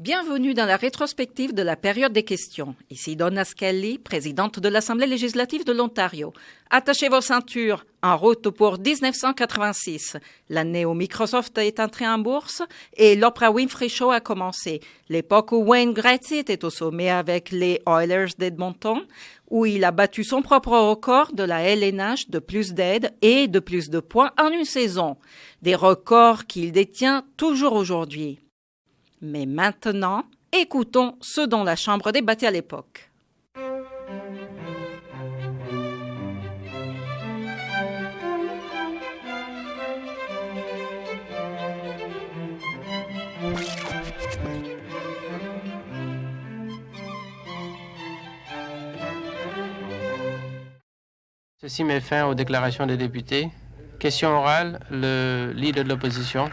Bienvenue dans la rétrospective de la période des questions. Ici Donna Skelly, présidente de l'Assemblée législative de l'Ontario. Attachez vos ceintures, en route pour 1986. L'année où Microsoft est entré en bourse et l'Oprah Winfrey Show a commencé. L'époque où Wayne Gretzky était au sommet avec les Oilers d'Edmonton, où il a battu son propre record de la LNH de plus d'aides et de plus de points en une saison. Des records qu'il détient toujours aujourd'hui. Mais maintenant, écoutons ce dont la Chambre débattait à l'époque. Ceci met fin aux déclarations des députés. Question orale, le leader de l'opposition.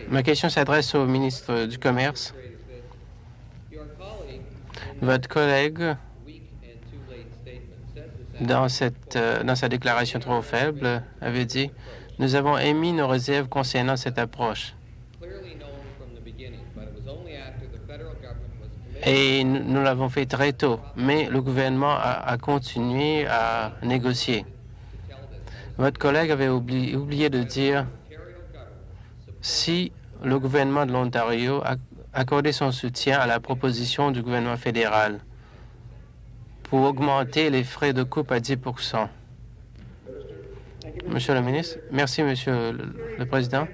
Ma question s'adresse au ministre du Commerce. Votre collègue, dans sa déclaration trop faible, avait dit « Nous avons émis nos réserves concernant cette approche. » Et nous l'avons fait très tôt, mais le gouvernement a continué à négocier. Votre collègue avait oublié de dire si le gouvernement de l'Ontario a accordé son soutien à la proposition du gouvernement fédéral pour augmenter les frais de coupe à 10 %. Monsieur le ministre, merci, Monsieur le Président.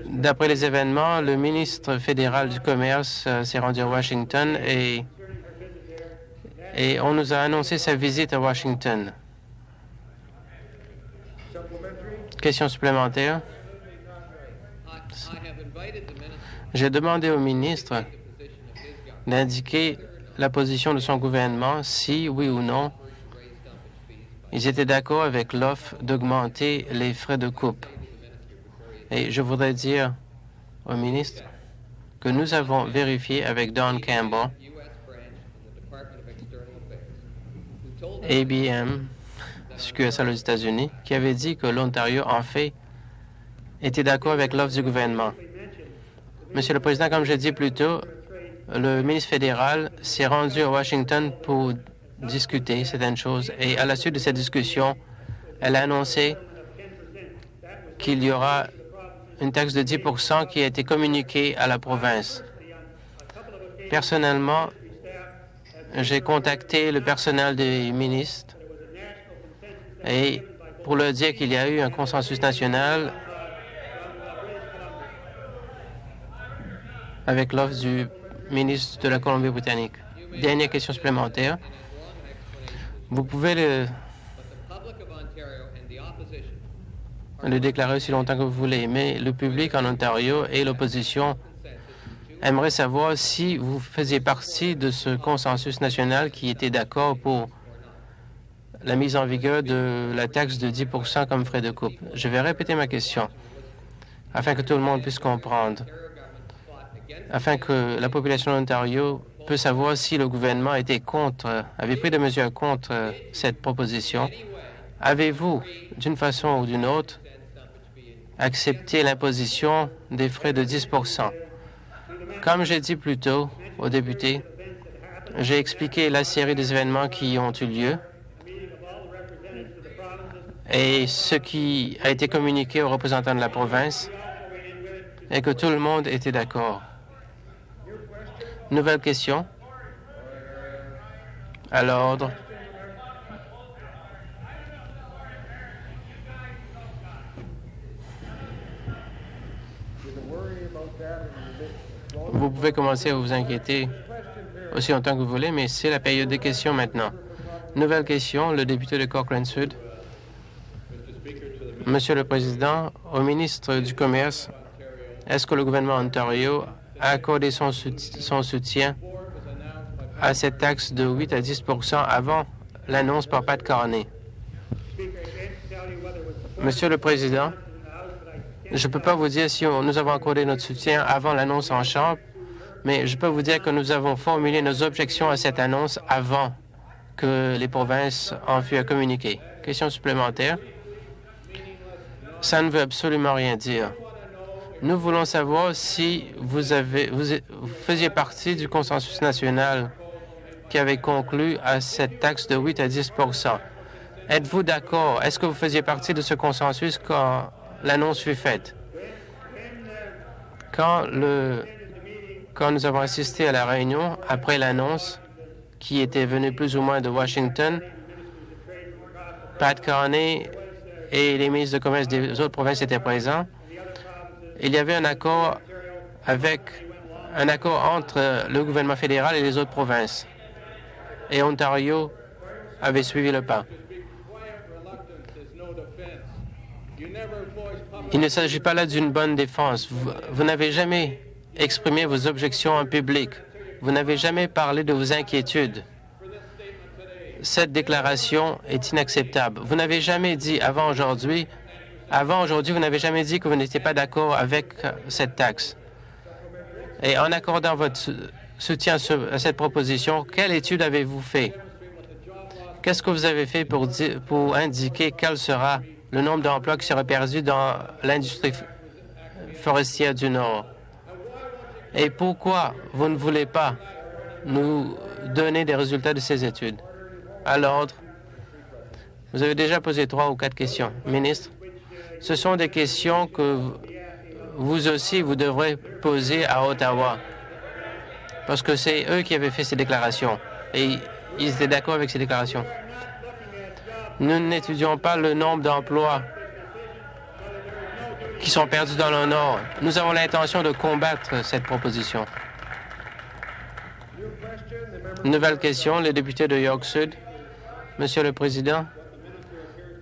D'après les événements, le ministre fédéral du Commerce s'est rendu à Washington et on nous a annoncé sa visite à Washington. Question supplémentaire. J'ai demandé au ministre d'indiquer la position de son gouvernement, si, oui ou non, ils étaient d'accord avec l'offre d'augmenter les frais de coupe. Et je voudrais dire au ministre que nous avons vérifié avec Don Campbell, ABM, QSL aux États-Unis, qui avait dit que l'Ontario, en fait, était d'accord avec l'offre du gouvernement. Monsieur le Président, comme j'ai dit plus tôt, le ministre fédéral s'est rendu à Washington pour discuter certaines choses. Et à la suite de cette discussion, elle a annoncé qu'il y aura une taxe de 10 % qui a été communiquée à la province. Personnellement, j'ai contacté le personnel des ministres et pour leur dire qu'il y a eu un consensus national avec l'offre du ministre de la Colombie-Britannique. Dernière question supplémentaire. Vous pouvez le déclarer aussi longtemps que vous voulez, mais le public en Ontario et l'opposition aimeraient savoir si vous faisiez partie de ce consensus national qui était d'accord pour la mise en vigueur de la taxe de 10 % comme frais de coupe. Je vais répéter ma question afin que tout le monde puisse comprendre, afin que la population de l'Ontario puisse savoir si le gouvernement avait pris des mesures contre cette proposition. Avez-vous, d'une façon ou d'une autre, accepté l'imposition des frais de 10 %? Comme j'ai dit plus tôt aux députés, j'ai expliqué la série des événements qui ont eu lieu et ce qui a été communiqué aux représentants de la province et que tout le monde était d'accord. Nouvelle question. À l'ordre. Vous pouvez commencer à vous inquiéter aussi longtemps que vous voulez, mais c'est la période des questions maintenant. Nouvelle question, le député de Cochrane Sud. Monsieur le Président, au ministre du Commerce, est-ce que le gouvernement Ontario a accordé son soutien à cette taxe de 8 à 10 % avant l'annonce par Pat Carney? Monsieur le Président, je ne peux pas vous dire si nous avons accordé notre soutien avant l'annonce en Chambre, mais je peux vous dire que nous avons formulé nos objections à cette annonce avant que les provinces ont pu communiquer. Question supplémentaire. Ça ne veut absolument rien dire. Nous voulons savoir si vous faisiez partie du consensus national qui avait conclu à cette taxe de 8 à 10 %. Êtes-vous d'accord? Est-ce que vous faisiez partie de ce consensus quand l'annonce fut faite? Quand nous avons assisté à la réunion, après l'annonce, qui était venue plus ou moins de Washington, Pat Carney et les ministres de commerce des autres provinces étaient présents. Il y avait un accord entre le gouvernement fédéral et les autres provinces. Et Ontario avait suivi le pas. Il ne s'agit pas là d'une bonne défense. Vous n'avez jamais exprimé vos objections en public. Vous n'avez jamais parlé de vos inquiétudes. Cette déclaration est inacceptable. Vous n'avez jamais dit avant aujourd'hui, vous n'avez jamais dit que vous n'étiez pas d'accord avec cette taxe. Et en accordant votre soutien à cette proposition, quelle étude avez-vous fait? Qu'est-ce que vous avez fait pour indiquer quel sera le nombre d'emplois qui sera perdu dans l'industrie forestière du Nord? Et pourquoi vous ne voulez pas nous donner des résultats de ces études? À l'ordre. Vous avez déjà posé 3 ou 4 questions. Ministre, ce sont des questions que vous aussi, vous devrez poser à Ottawa. Parce que c'est eux qui avaient fait ces déclarations. Et ils étaient d'accord avec ces déclarations. Nous n'étudions pas le nombre d'emplois qui sont perdus dans le Nord. Nous avons l'intention de combattre cette proposition. Nouvelle question, le député de York Sud. Monsieur le Président,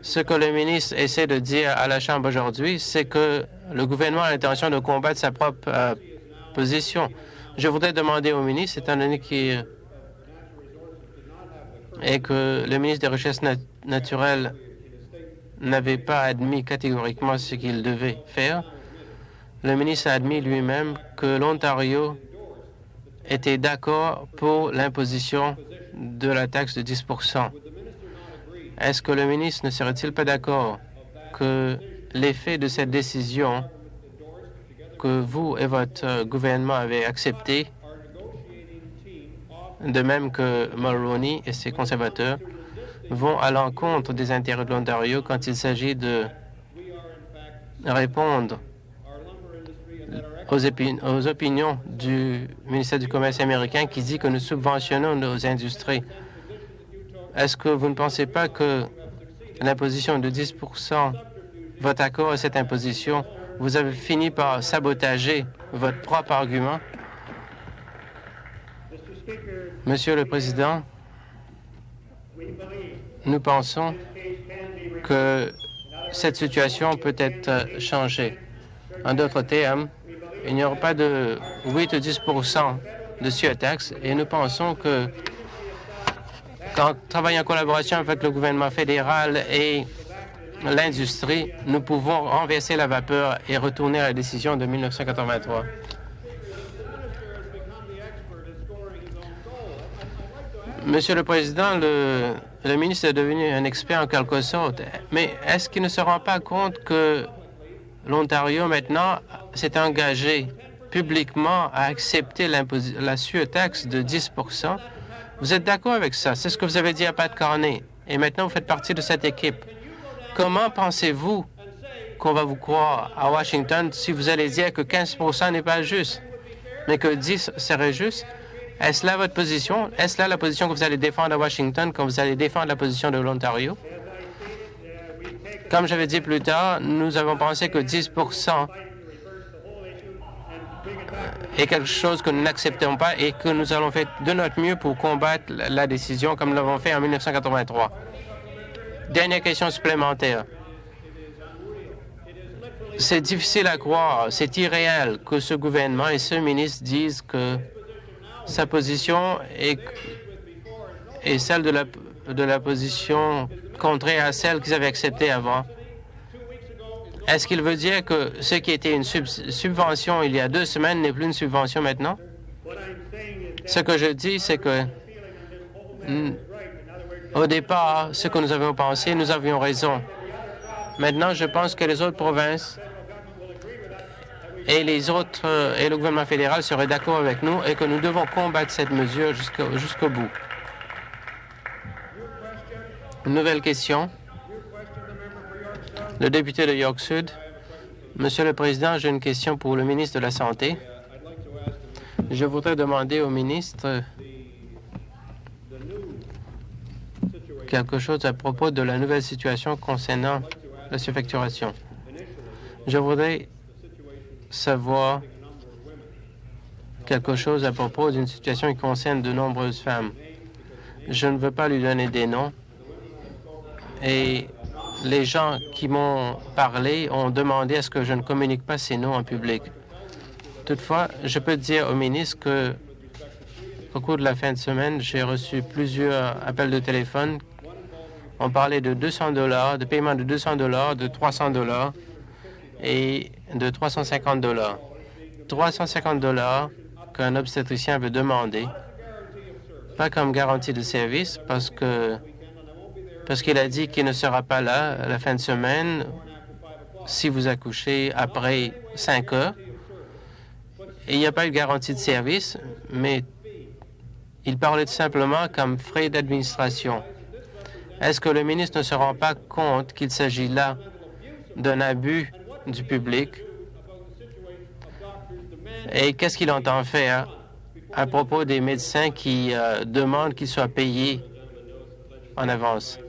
ce que le ministre essaie de dire à la Chambre aujourd'hui, c'est que le gouvernement a l'intention de combattre sa propre position. Je voudrais demander au ministre, étant donné que le ministre des Recherches naturelles n'avait pas admis catégoriquement ce qu'il devait faire, le ministre a admis lui-même que l'Ontario était d'accord pour l'imposition de la taxe de 10 %. Est-ce que le ministre ne serait-il pas d'accord que l'effet de cette décision que vous et votre gouvernement avez accepté, de même que Mulroney et ses conservateurs, vont à l'encontre des intérêts de l'Ontario quand il s'agit de répondre aux opinions du ministère du Commerce américain qui dit que nous subventionnons nos industries? Est-ce que vous ne pensez pas que l'imposition de 10 %, votre accord à cette imposition, vous avez fini par sabotager votre propre argument? Monsieur le Président, nous pensons que cette situation peut être changée. En d'autres termes, il n'y aura pas de 8 ou 10 % de surtaxe et nous pensons que qu'en travaillant en collaboration avec le gouvernement fédéral et l'industrie, nous pouvons renverser la vapeur et retourner à la décision de 1983. Monsieur le Président, le ministre est devenu un expert en quelque sorte, mais est-ce qu'il ne se rend pas compte que l'Ontario, maintenant, s'est engagé publiquement à accepter la surtaxe de 10 %? Vous êtes d'accord avec ça? C'est ce que vous avez dit à Pat Carney. Et maintenant, vous faites partie de cette équipe. Comment pensez-vous qu'on va vous croire à Washington si vous allez dire que 15 % n'est pas juste, mais que 10 serait juste? Est-ce là votre position? Est-ce là la position que vous allez défendre à Washington quand vous allez défendre la position de l'Ontario? Comme j'avais dit plus tard, nous avons pensé que 10 % est quelque chose que nous n'acceptons pas et que nous allons faire de notre mieux pour combattre la décision comme nous l'avons fait en 1983. Dernière question supplémentaire. C'est difficile à croire, c'est irréel que ce gouvernement et ce ministre disent que sa position est celle de la position contraire à celle qu'ils avaient acceptée avant. Est-ce qu'il veut dire que ce qui était une subvention il y a 2 semaines n'est plus une subvention maintenant? Ce que je dis, c'est que Au départ, ce que nous avions pensé, nous avions raison. Maintenant, je pense que les autres provinces et et le gouvernement fédéral seraient d'accord avec nous et que nous devons combattre cette mesure jusqu'au bout. Une nouvelle question. Le député de York Sud. Monsieur le Président, j'ai une question pour le ministre de la Santé. Je voudrais demander au ministre quelque chose à propos de la nouvelle situation concernant la surfacturation. Je voudrais savoir quelque chose à propos d'une situation qui concerne de nombreuses femmes. Je ne veux pas lui donner des noms. Et les gens qui m'ont parlé ont demandé à ce que je ne communique pas ces noms en public. Toutefois, je peux dire au ministre qu'au cours de la fin de semaine, j'ai reçu plusieurs appels de téléphone. On parlait de $200, de paiement de $200, de $300 et de $350. $350 qu'un obstétricien veut demander, pas comme garantie de service, parce qu'il a dit qu'il ne sera pas là à la fin de semaine si vous accouchez après 5 heures. Et il n'y a pas eu de garantie de service, mais il parlait tout simplement comme frais d'administration. Est-ce que le ministre ne se rend pas compte qu'il s'agit là d'un abus du public? Et qu'est-ce qu'il entend faire à propos des médecins qui demandent qu'ils soient payés en avance?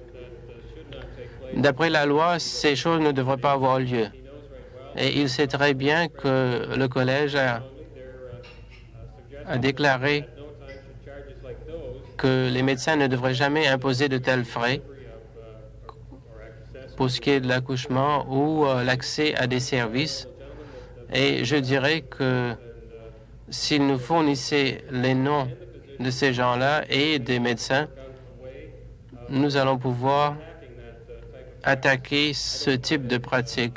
D'après la loi, ces choses ne devraient pas avoir lieu. Et il sait très bien que le collège a déclaré que les médecins ne devraient jamais imposer de tels frais pour ce qui est de l'accouchement ou l'accès à des services. Et je dirais que s'ils nous fournissaient les noms de ces gens-là et des médecins, nous allons pouvoir attaquer ce type de pratique.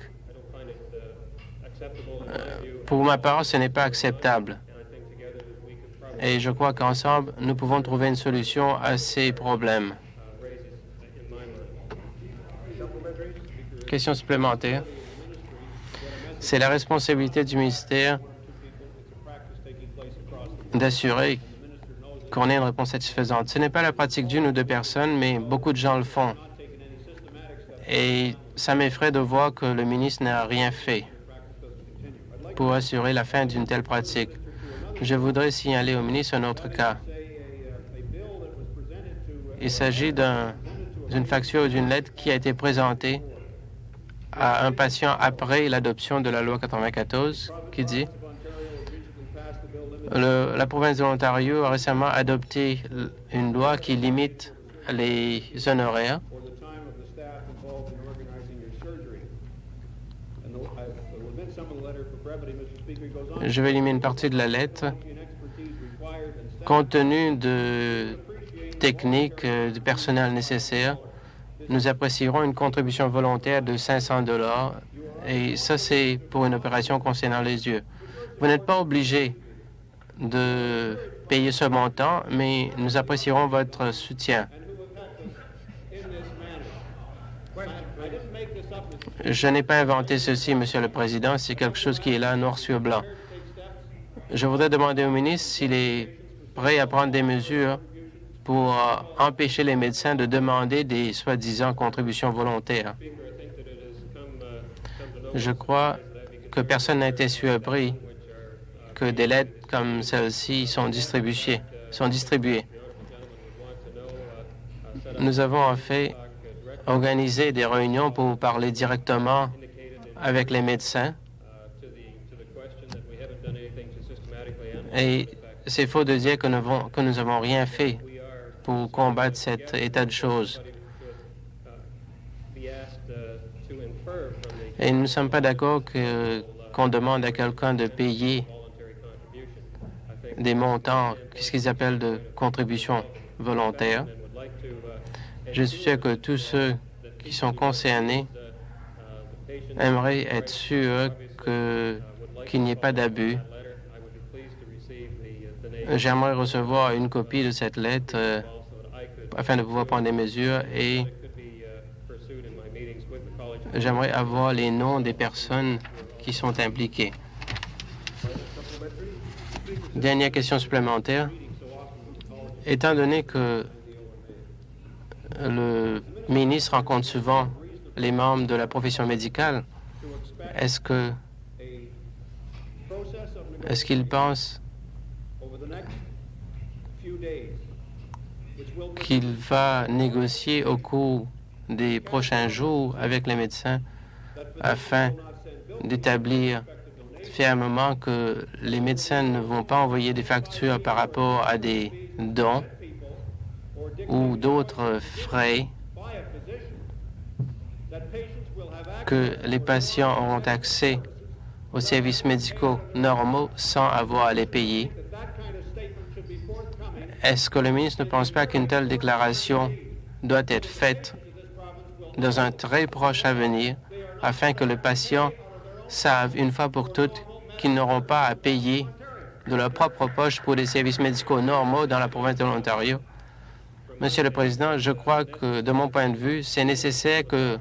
Pour ma part, ce n'est pas acceptable. Et je crois qu'ensemble, nous pouvons trouver une solution à ces problèmes. Question supplémentaire. C'est la responsabilité du ministère d'assurer qu'on ait une réponse satisfaisante. Ce n'est pas la pratique d'une ou deux personnes, mais beaucoup de gens le font. Et ça m'effraie de voir que le ministre n'a rien fait pour assurer la fin d'une telle pratique. Je voudrais signaler au ministre un autre cas. Il s'agit d'une facture ou d'une lettre qui a été présentée à un patient après l'adoption de la loi 94 qui dit la province de l'Ontario a récemment adopté une loi qui limite les honoraires. Je vais éliminer une partie de la lettre. Compte tenu de techniques du personnel nécessaire, nous apprécierons une contribution volontaire de $500. Et ça, c'est pour une opération concernant les yeux. Vous n'êtes pas obligé de payer ce montant, mais nous apprécierons votre soutien. Je n'ai pas inventé ceci, Monsieur le Président. C'est quelque chose qui est là, noir sur blanc. Je voudrais demander au ministre s'il est prêt à prendre des mesures pour empêcher les médecins de demander des soi-disant contributions volontaires. Je crois que personne n'a été surpris que des lettres comme celle-ci sont distribuées. Nous avons en fait organisé des réunions pour parler directement avec les médecins. Et c'est faux de dire que nous n'avons rien fait pour combattre cet état de choses. Et nous ne sommes pas d'accord qu'on demande à quelqu'un de payer des montants, ce qu'ils appellent de contributions volontaires. Je suis sûr que tous ceux qui sont concernés aimeraient être sûrs qu'il n'y ait pas d'abus. J'aimerais recevoir une copie de cette lettre afin de pouvoir prendre des mesures et j'aimerais avoir les noms des personnes qui sont impliquées. Dernière question supplémentaire. Étant donné que le ministre rencontre souvent les membres de la profession médicale, est-ce qu'il pense qu'il va négocier au cours des prochains jours avec les médecins afin d'établir fermement que les médecins ne vont pas envoyer des factures par rapport à des dons ou d'autres frais, que les patients auront accès aux services médicaux normaux sans avoir à les payer? Est-ce que le ministre ne pense pas qu'une telle déclaration doit être faite dans un très proche avenir afin que les patients savent une fois pour toutes qu'ils n'auront pas à payer de leur propre poche pour des services médicaux normaux dans la province de l'Ontario? Monsieur le Président, je crois que, de mon point de vue, c'est nécessaire que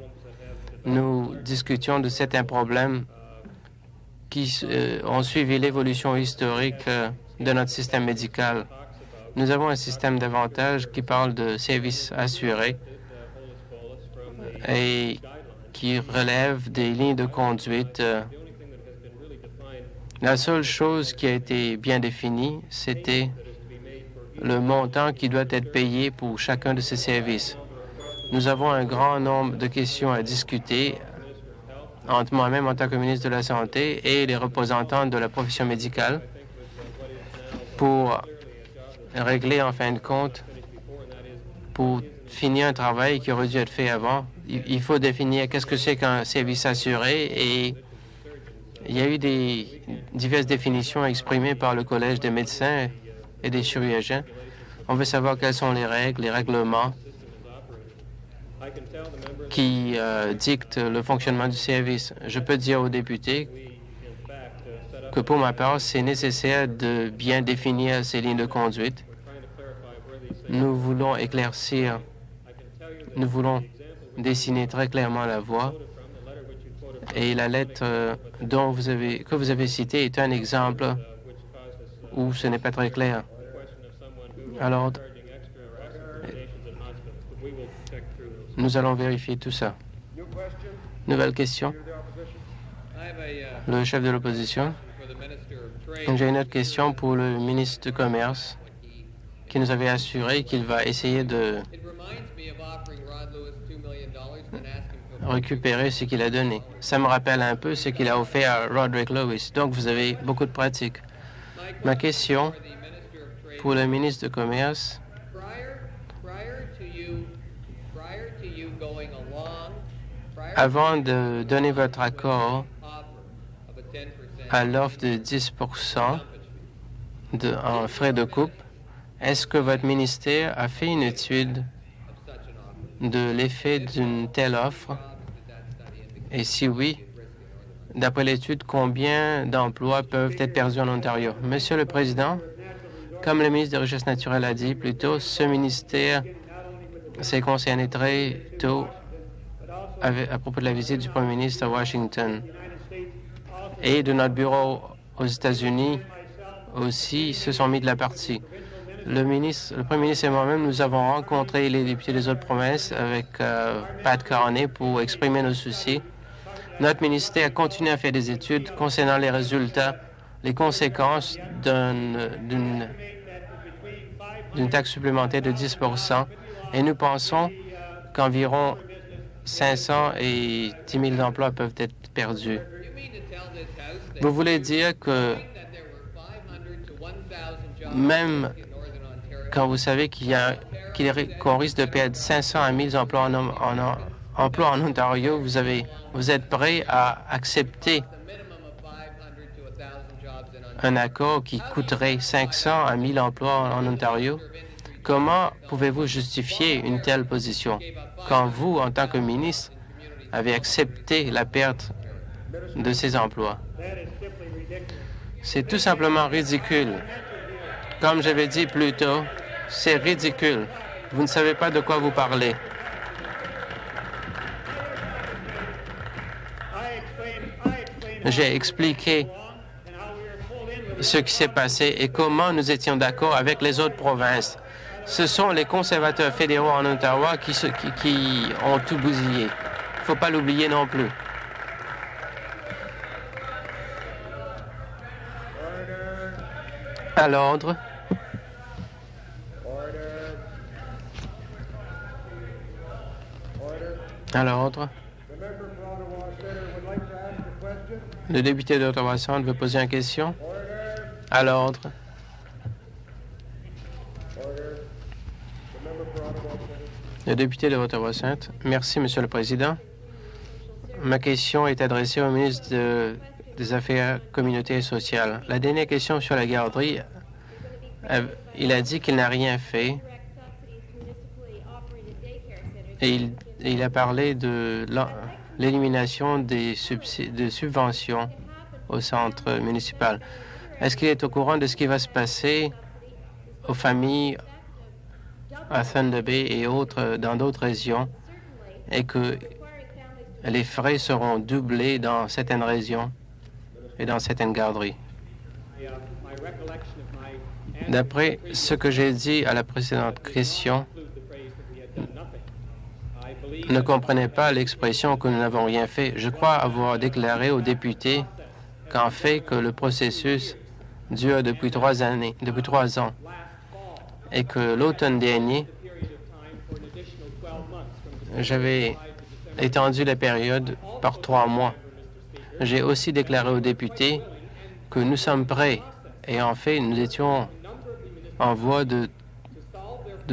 nous discutions de certains problèmes qui ont suivi l'évolution historique de notre système médical. Nous avons un système d'avantages qui parle de services assurés et qui relève des lignes de conduite. La seule chose qui a été bien définie, c'était le montant qui doit être payé pour chacun de ces services. Nous avons un grand nombre de questions à discuter entre moi-même en tant que ministre de la Santé et les représentants de la profession médicale pour régler en fin de compte, pour finir un travail qui aurait dû être fait avant. Il faut définir qu'est-ce que c'est qu'un service assuré et il y a eu des diverses définitions exprimées par le Collège des médecins et des chirurgiens. On veut savoir quelles sont les règles, les règlements qui dictent le fonctionnement du service. Je peux dire aux députés que pour ma part, c'est nécessaire de bien définir ces lignes de conduite. Nous voulons éclaircir, nous voulons dessiner très clairement la voie. Et la lettre que vous avez citée est un exemple où ce n'est pas très clair. Alors, nous allons vérifier tout ça. Nouvelle question. Le chef de l'opposition. J'ai une autre question pour le ministre du Commerce qui nous avait assuré qu'il va essayer de récupérer ce qu'il a donné. Ça me rappelle un peu ce qu'il a offert à Roderick Lewis. Donc, vous avez beaucoup de pratique. Ma question pour le ministre du Commerce. Avant de donner votre accord à l'offre de 10 en frais de coupe, est-ce que votre ministère a fait une étude de l'effet d'une telle offre? Et si oui, d'après l'étude, combien d'emplois peuvent être perdus en Ontario? Monsieur le Président, comme le ministre des Richesses naturelles a dit plus tôt, ce ministère s'est concerné très tôt à propos de la visite du Premier ministre à Washington et de notre bureau aux États-Unis aussi se sont mis de la partie. Le Premier ministre et moi-même, nous avons rencontré les députés des autres provinces avec Pat Carney pour exprimer nos soucis. Notre ministère continue à faire des études concernant les résultats, les conséquences d'une taxe supplémentaire de 10 et nous pensons qu'environ 500 et 10 000 emplois peuvent être perdus. Vous voulez dire que même quand vous savez qu'on risque de perdre 500 à 1000 emplois en Ontario, vous êtes prêt à accepter un accord qui coûterait 500 à 1000 emplois en Ontario? Comment pouvez-vous justifier une telle position quand vous, en tant que ministre, avez accepté la perte de ces emplois? C'est tout simplement ridicule. Comme j'avais dit plus tôt, c'est ridicule. Vous ne savez pas de quoi vous parlez. J'ai expliqué ce qui s'est passé et comment nous étions d'accord avec les autres provinces. Ce sont les conservateurs fédéraux en Ottawa qui ont tout bousillé. Il ne faut pas l'oublier non plus. À l'ordre. À l'ordre. Le député d'Ottawa-Centre veut poser une question. À l'ordre. Le député de Ottawa-Centre. Merci, Monsieur le Président. Ma question est adressée au ministre des Affaires communautaires et sociales. La dernière question sur la garderie, il a dit qu'il n'a rien fait. Et il a parlé de l'élimination des subventions au centre municipal. Est-ce qu'il est au courant de ce qui va se passer aux familles à Thunder Bay et autres dans d'autres régions et que les frais seront doublés dans certaines régions et dans certaines garderies? D'après ce que j'ai dit à la précédente question, ne comprenez pas l'expression que nous n'avons rien fait. Je crois avoir déclaré aux députés qu'en fait que le processus dure depuis 3 ans et que l'automne dernier, j'avais étendu la période par 3 mois. J'ai aussi déclaré aux députés que nous sommes prêts et en fait, nous étions en voie de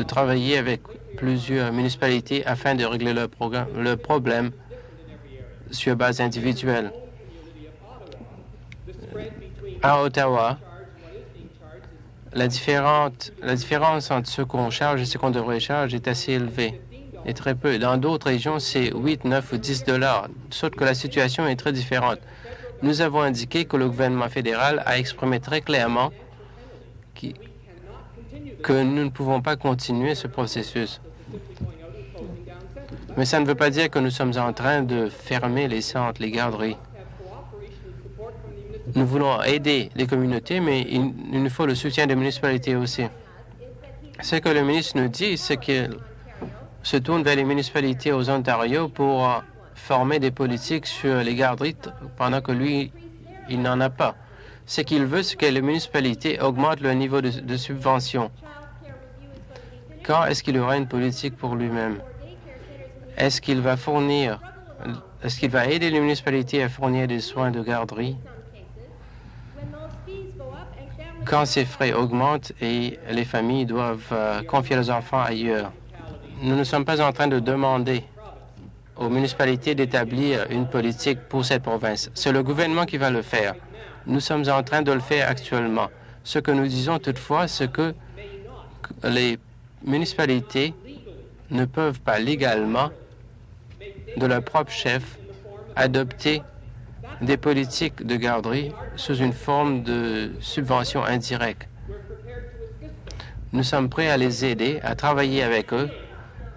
travailler avec plusieurs municipalités afin de régler le problème sur base individuelle. À Ottawa, la différence entre ce qu'on charge et ce qu'on devrait charger est assez élevée et très peu. Dans d'autres régions, c'est 8, 9 ou 10 dollars, sauf que la situation est très différente. Nous avons indiqué que le gouvernement fédéral a exprimé très clairement que nous ne pouvons pas continuer ce processus. Mais ça ne veut pas dire que nous sommes en train de fermer les centres, les garderies. Nous voulons aider les communautés, mais il nous faut le soutien des municipalités aussi. Ce que le ministre nous dit, c'est qu'il se tourne vers les municipalités aux Ontario pour former des politiques sur les garderies pendant que lui, il n'en a pas. Ce qu'il veut, c'est que les municipalités augmentent leur niveau de subvention. Quand est-ce qu'il aura une politique pour lui-même? Est-ce qu'il va aider les municipalités à fournir des soins de garderie? Quand ces frais augmentent et les familles doivent confier leurs enfants ailleurs. Nous ne sommes pas en train de demander aux municipalités d'établir une politique pour cette province. C'est le gouvernement qui va le faire. Nous sommes en train de le faire actuellement. Ce que nous disons toutefois, c'est que les municipalités ne peuvent pas légalement, de leur propre chef, adopter des politiques de garderie sous une forme de subvention indirecte. Nous sommes prêts à les aider, à travailler avec eux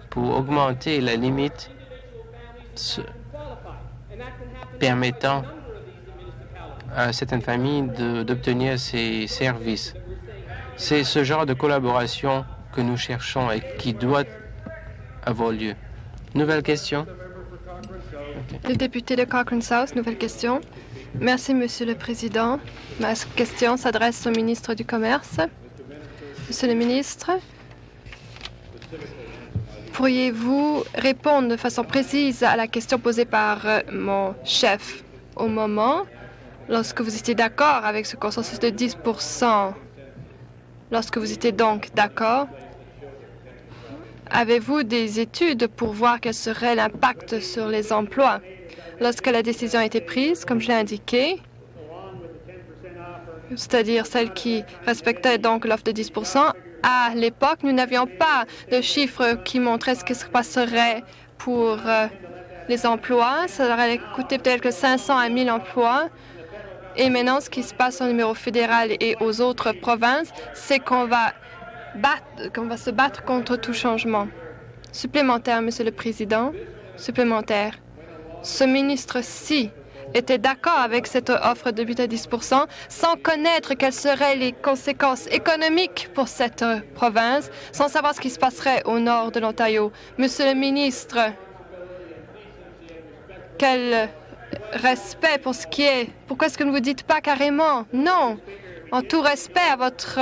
pour augmenter la limite permettant à certaines familles d'obtenir ces services. C'est ce genre de collaboration que nous cherchons et qui doit avoir lieu. Nouvelle question? Le député de Cochrane South, nouvelle question. Merci, Monsieur le Président. Ma question s'adresse au ministre du Commerce. Monsieur le ministre, pourriez-vous répondre de façon précise à la question posée par mon chef au moment, lorsque vous étiez d'accord avec ce consensus de 10 %, lorsque vous étiez donc d'accord, avez-vous des études pour voir quel serait l'impact sur les emplois? Lorsque la décision a été prise, comme je l'ai indiqué, c'est-à-dire celle qui respectait donc l'offre de 10 %, à l'époque, nous n'avions pas de chiffres qui montraient ce qui se passerait pour les emplois. Ça aurait coûté peut-être que 500 à 1000 emplois. Et maintenant, ce qui se passe au niveau fédéral et aux autres provinces, c'est qu'on va se battre contre tout changement. Supplémentaire, Monsieur le Président. Supplémentaire. Ce ministre-ci était d'accord avec cette offre de 8 à 10 sans connaître quelles seraient les conséquences économiques pour cette province, sans savoir ce qui se passerait au nord de l'Ontario. Monsieur le ministre, quel respect pour ce qui est. Pourquoi est-ce que vous ne vous dites pas carrément non, en tout respect à votre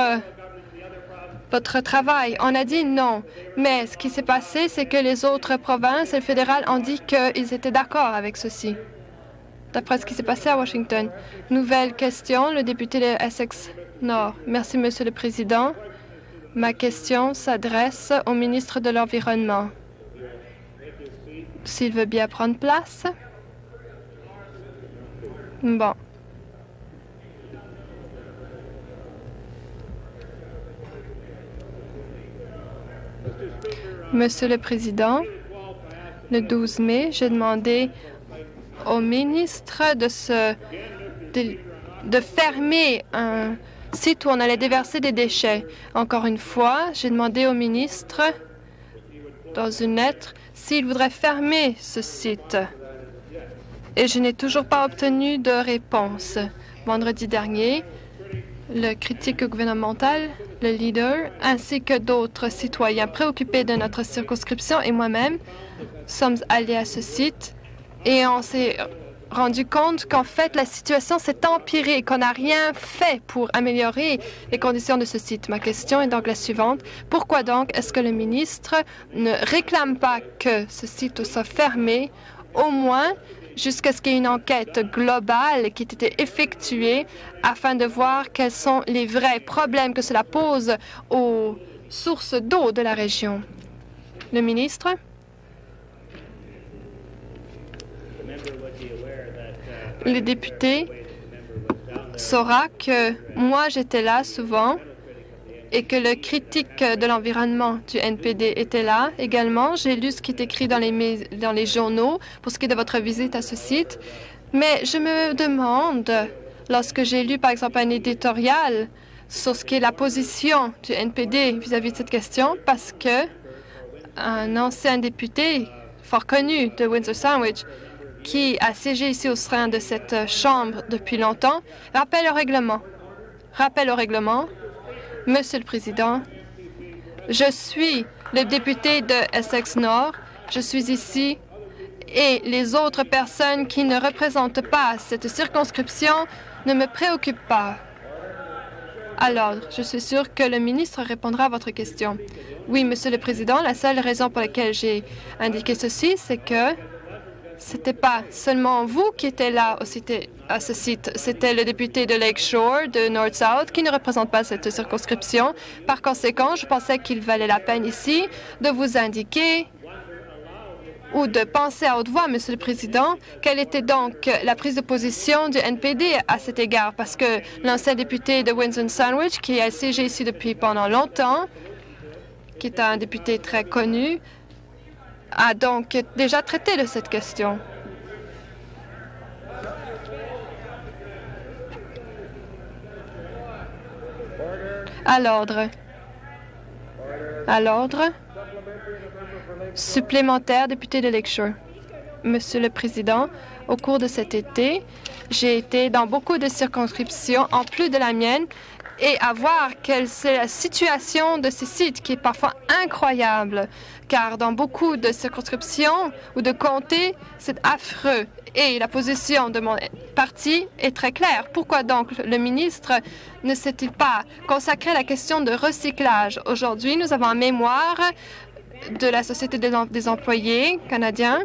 travail? On a dit non. Mais ce qui s'est passé, c'est que les autres provinces et le fédéral ont dit qu'ils étaient d'accord avec ceci. D'après ce qui s'est passé à Washington. Nouvelle question, le député de Essex Nord. Merci, Monsieur le Président. Ma question s'adresse au ministre de l'Environnement. S'il veut bien prendre place. Bon. Monsieur le Président, le 12 mai, j'ai demandé au ministre de fermer un site où on allait déverser des déchets. Encore une fois, j'ai demandé au ministre, dans une lettre, s'il voudrait fermer ce site. Et je n'ai toujours pas obtenu de réponse. Vendredi dernier, le critique gouvernemental, le leader, ainsi que d'autres citoyens préoccupés de notre circonscription et moi-même sommes allés à ce site et on s'est rendu compte qu'en fait, la situation s'est empirée et qu'on n'a rien fait pour améliorer les conditions de ce site. Ma question est donc la suivante. Pourquoi donc est-ce que le ministre ne réclame pas que ce site soit fermé, au moins jusqu'à ce qu'il y ait une enquête globale qui ait été effectuée afin de voir quels sont les vrais problèmes que cela pose aux sources d'eau de la région? Le ministre? Le député saura que moi, j'étais là souvent et que le critique de l'environnement du NPD était là également. J'ai lu ce qui est écrit dans les journaux pour ce qui est de votre visite à ce site. Mais je me demande, lorsque j'ai lu, par exemple, un éditorial sur ce qui est la position du NPD vis-à-vis de cette question, parce que un ancien député fort connu de Windsor-Sandwich, qui a siégé ici au sein de cette Chambre depuis longtemps, rappelle au règlement. Monsieur le Président, je suis le député de Essex Nord. Je suis ici et les autres personnes qui ne représentent pas cette circonscription ne me préoccupent pas. Alors, je suis sûre que le ministre répondra à votre question. Oui, Monsieur le Président, la seule raison pour laquelle j'ai indiqué ceci, c'est que c'était pas seulement vous qui étiez là à ce site. C'était le député de Lakeshore, de North-South, qui ne représente pas cette circonscription. Par conséquent, je pensais qu'il valait la peine ici de vous indiquer ou de penser à haute voix, Monsieur le Président, quelle était donc la prise de position du NPD à cet égard, parce que l'ancien député de Windsor-Sandwich, qui a siégé ici depuis pendant longtemps, qui est un député très connu, a donc déjà traité de cette question. À l'ordre. À l'ordre. Supplémentaire, député de Lakeshore. Monsieur le Président, au cours de cet été, j'ai été dans beaucoup de circonscriptions, en plus de la mienne, et à voir quelle est la situation de ces sites qui est parfois incroyable, car dans beaucoup de circonscriptions ou de comtés, c'est affreux. Et la position de mon parti est très claire. Pourquoi donc le ministre ne s'est-il pas consacré à la question de recyclage? Aujourd'hui, nous avons un mémoire de la Société des employés canadiens.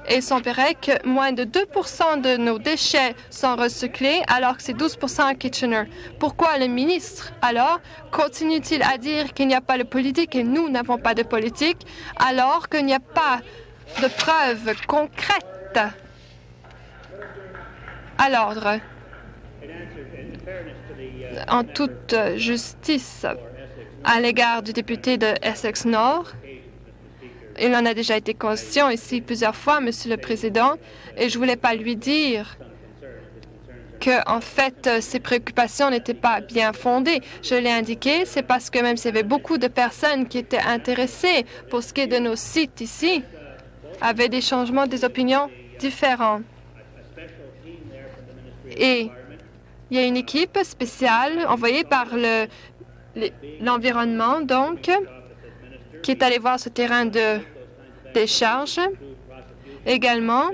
Et il semblerait que moins de 2 % de nos déchets sont recyclés, alors que c'est 12 % à Kitchener. Pourquoi le ministre, alors, continue-t-il à dire qu'il n'y a pas de politique et nous n'avons pas de politique, alors qu'il n'y a pas de preuves concrètes? À l'ordre. En toute justice à l'égard du député de Essex Nord, il en a déjà été question ici plusieurs fois, Monsieur le Président, et je ne voulais pas lui dire que, en fait, ces préoccupations n'étaient pas bien fondées. Je l'ai indiqué, c'est parce que même s'il y avait beaucoup de personnes qui étaient intéressées pour ce qui est de nos sites ici, avaient des changements, des opinions différents. Et il y a une équipe spéciale envoyée par l'environnement, donc, qui est allée voir ce terrain de décharge. Également,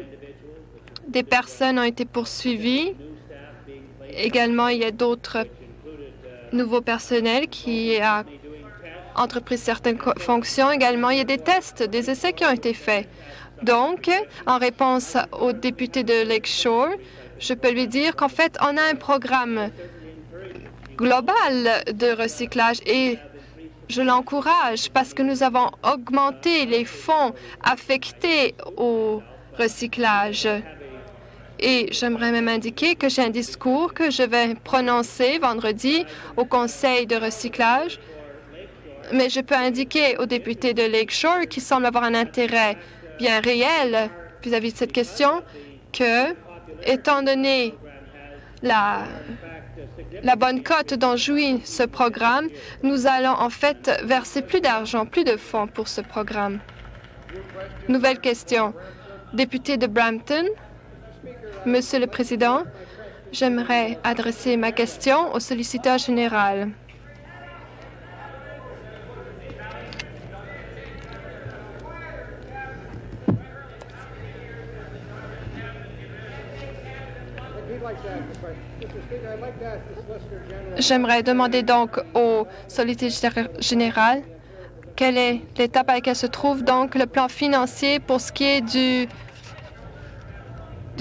des personnes ont été poursuivies. Également, il y a d'autres nouveaux personnels qui a entrepris certaines fonctions. Également, il y a des tests, des essais qui ont été faits. Donc, en réponse au député de Lakeshore, je peux lui dire qu'en fait, on a un programme global de recyclage et je l'encourage parce que nous avons augmenté les fonds affectés au recyclage. Et j'aimerais même indiquer que j'ai un discours que je vais prononcer vendredi au Conseil de recyclage. Mais je peux indiquer aux députés de Lakeshore qui semblent avoir un intérêt bien réel vis-à-vis de cette question que, étant donné la bonne cote dont jouit ce programme, nous allons en fait verser plus d'argent, plus de fonds pour ce programme. Nouvelle question. Député de Brampton. Monsieur le Président, j'aimerais adresser ma question au solliciteur général. J'aimerais demander donc au solliciteur général quelle est l'étape à laquelle se trouve donc le plan financier pour ce qui est du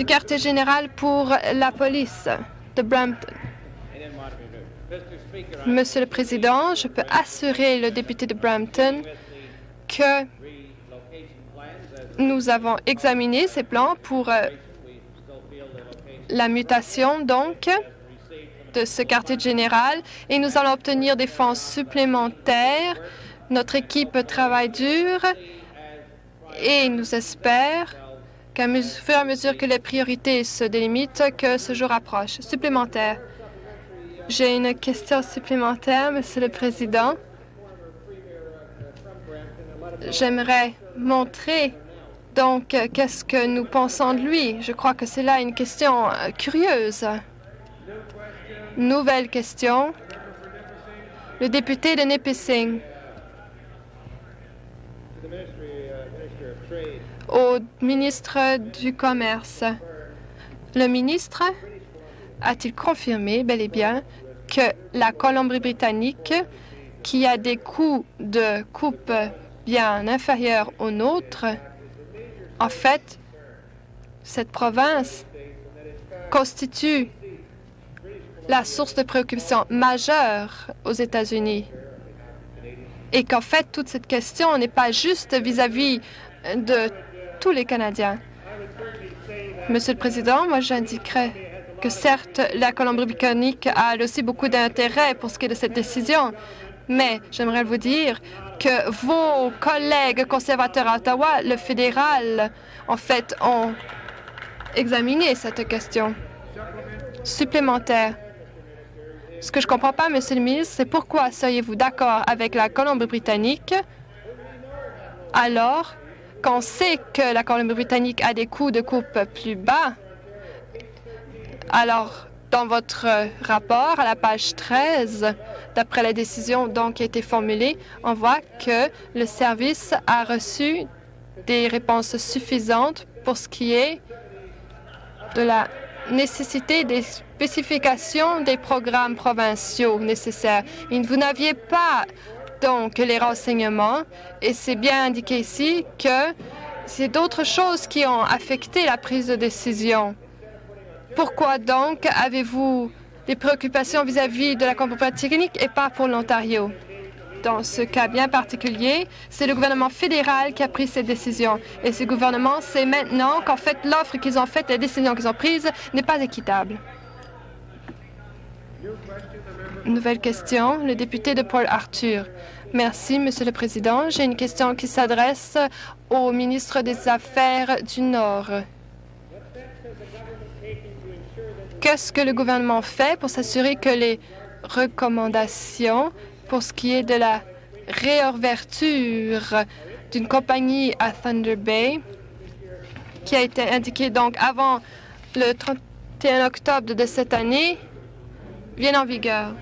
quartier général pour la police de Brampton. Monsieur le Président, je peux assurer le député de Brampton que nous avons examiné ces plans pour la mutation, donc, de ce quartier général et nous allons obtenir des fonds supplémentaires. Notre équipe travaille dur et nous espère qu'à fur et à mesure que les priorités se délimitent, que ce jour approche. Supplémentaire. J'ai une question supplémentaire, Monsieur le Président. J'aimerais montrer donc qu'est-ce que nous pensons de lui. Je crois que c'est là une question curieuse. Nouvelle question. Le député de Nipissing. Au ministre du Commerce. Le ministre a-t-il confirmé bel et bien que la Colombie-Britannique, qui a des coûts de coupe bien inférieurs aux nôtres, en fait, cette province constitue la source de préoccupation majeure aux États-Unis et qu'en fait, toute cette question n'est pas juste vis-à-vis de tous les Canadiens. Monsieur le Président, moi j'indiquerai que certes, la Colombie-Britannique a aussi beaucoup d'intérêt pour ce qui est de cette décision, mais j'aimerais vous dire que vos collègues conservateurs à Ottawa, le fédéral, en fait, ont examiné cette question supplémentaire. Ce que je ne comprends pas, Monsieur le ministre, c'est pourquoi seriez-vous d'accord avec la Colombie-Britannique alors qu'on sait que la Colombie-Britannique a des coûts de coupe plus bas? Alors, dans votre rapport, à la page 13, d'après la décision donc, qui a été formulée, on voit que le service a reçu des réponses suffisantes pour ce qui est de la nécessité des spécifications des programmes provinciaux nécessaires. Vous n'aviez pas donc les renseignements et c'est bien indiqué ici que c'est d'autres choses qui ont affecté la prise de décision. Pourquoi donc avez-vous des préoccupations vis-à-vis de la Colombie-Britannique et pas pour l'Ontario? Dans ce cas bien particulier, c'est le gouvernement fédéral qui a pris cette décision. Et ce gouvernement sait maintenant qu'en fait, l'offre qu'ils ont faite, la décision qu'ils ont prise n'est pas équitable. Nouvelle question, le député de Port Arthur. Merci, Monsieur le Président. J'ai une question qui s'adresse au ministre des Affaires du Nord. qu'est-ce que le gouvernement fait pour s'assurer que les recommandations pour ce qui est de la réouverture d'une compagnie à Thunder Bay, qui a été indiquée donc avant le 31 octobre de cette année, viennent en vigueur?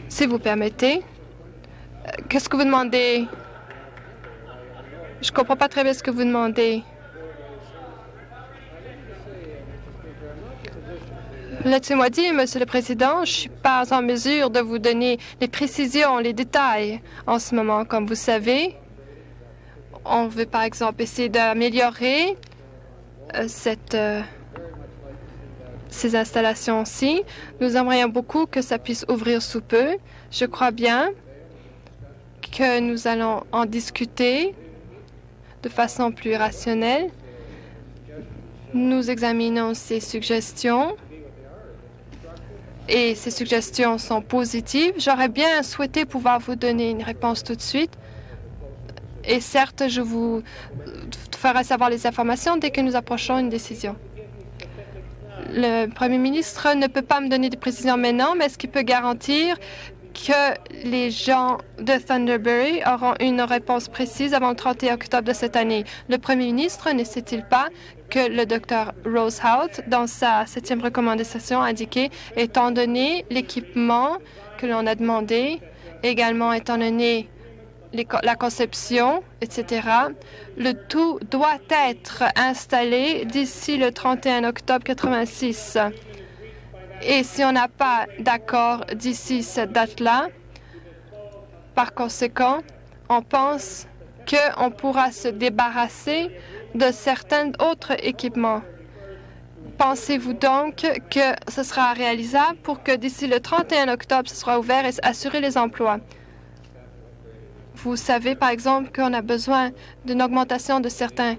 Si vous permettez, qu'est-ce que vous demandez? Je ne comprends pas très bien ce que vous demandez. Laissez-moi dire, Monsieur le Président, je ne suis pas en mesure de vous donner les précisions, les détails en ce moment. Comme vous savez, on veut par exemple essayer d'améliorer ces installations-ci. Nous aimerions beaucoup que ça puisse ouvrir sous peu. Je crois bien que nous allons en discuter de façon plus rationnelle. Nous examinons ces suggestions et ces suggestions sont positives. J'aurais bien souhaité pouvoir vous donner une réponse tout de suite. Et certes, je vous ferai savoir les informations dès que nous approchons une décision. Le Premier ministre ne peut pas me donner des précisions maintenant, mais est-ce qu'il peut garantir que les gens de Thunderberry auront une réponse précise avant le 31 octobre de cette année? Le Premier ministre ne sait-il pas que le Dr Rosehout, dans sa 7e recommandation, a indiqué, étant donné l'équipement que l'on a demandé, également étant donné la conception, etc., le tout doit être installé d'ici le 31 octobre 86. Et si on n'a pas d'accord d'ici cette date-là, par conséquent, on pense qu'on pourra se débarrasser de certains autres équipements. Pensez-vous donc que ce sera réalisable pour que d'ici le 31 octobre, ce soit ouvert et assurer les emplois? Vous savez, par exemple, qu'on a besoin d'une augmentation de certains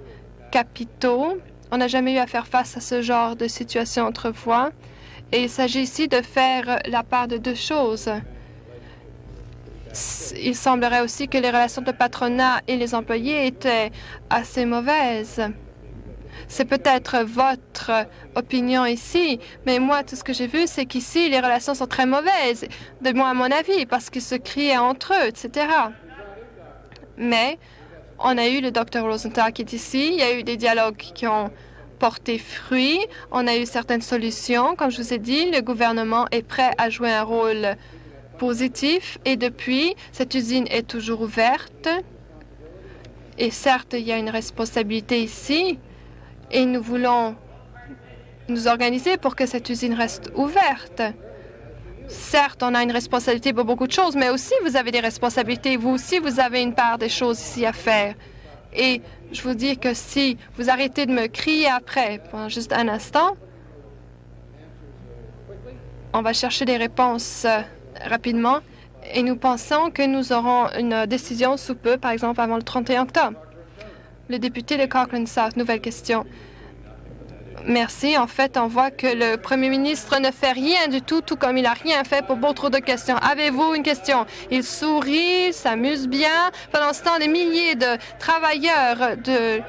capitaux. On n'a jamais eu à faire face à ce genre de situation autrefois. Et il s'agit ici de faire la part de deux choses. Il semblerait aussi que les relations de patronat et les employés étaient assez mauvaises. C'est peut-être votre opinion ici, mais moi, tout ce que j'ai vu, c'est qu'ici, les relations sont très mauvaises, de moi à mon avis, parce qu'ils se criaient entre eux, etc. Mais on a eu le Dr Rosenthal qui est ici, il y a eu des dialogues qui ont porté fruit, on a eu certaines solutions. Comme je vous ai dit, le gouvernement est prêt à jouer un rôle positif et depuis, cette usine est toujours ouverte. Et certes, il y a une responsabilité ici et nous voulons nous organiser pour que cette usine reste ouverte. Certes, on a une responsabilité pour beaucoup de choses, mais aussi vous avez des responsabilités. Vous aussi, vous avez une part des choses ici à faire. Et je vous dis que si vous arrêtez de me crier après, pendant juste un instant, on va chercher des réponses rapidement et nous pensons que nous aurons une décision sous peu, par exemple avant le 31 octobre. Le député de Cochrane South, nouvelle question. Merci. En fait, on voit que le Premier ministre ne fait rien du tout, tout comme il n'a rien fait pour beaucoup de questions. Avez-vous une question? Il sourit, s'amuse bien. Pendant ce temps, des milliers de travailleurs de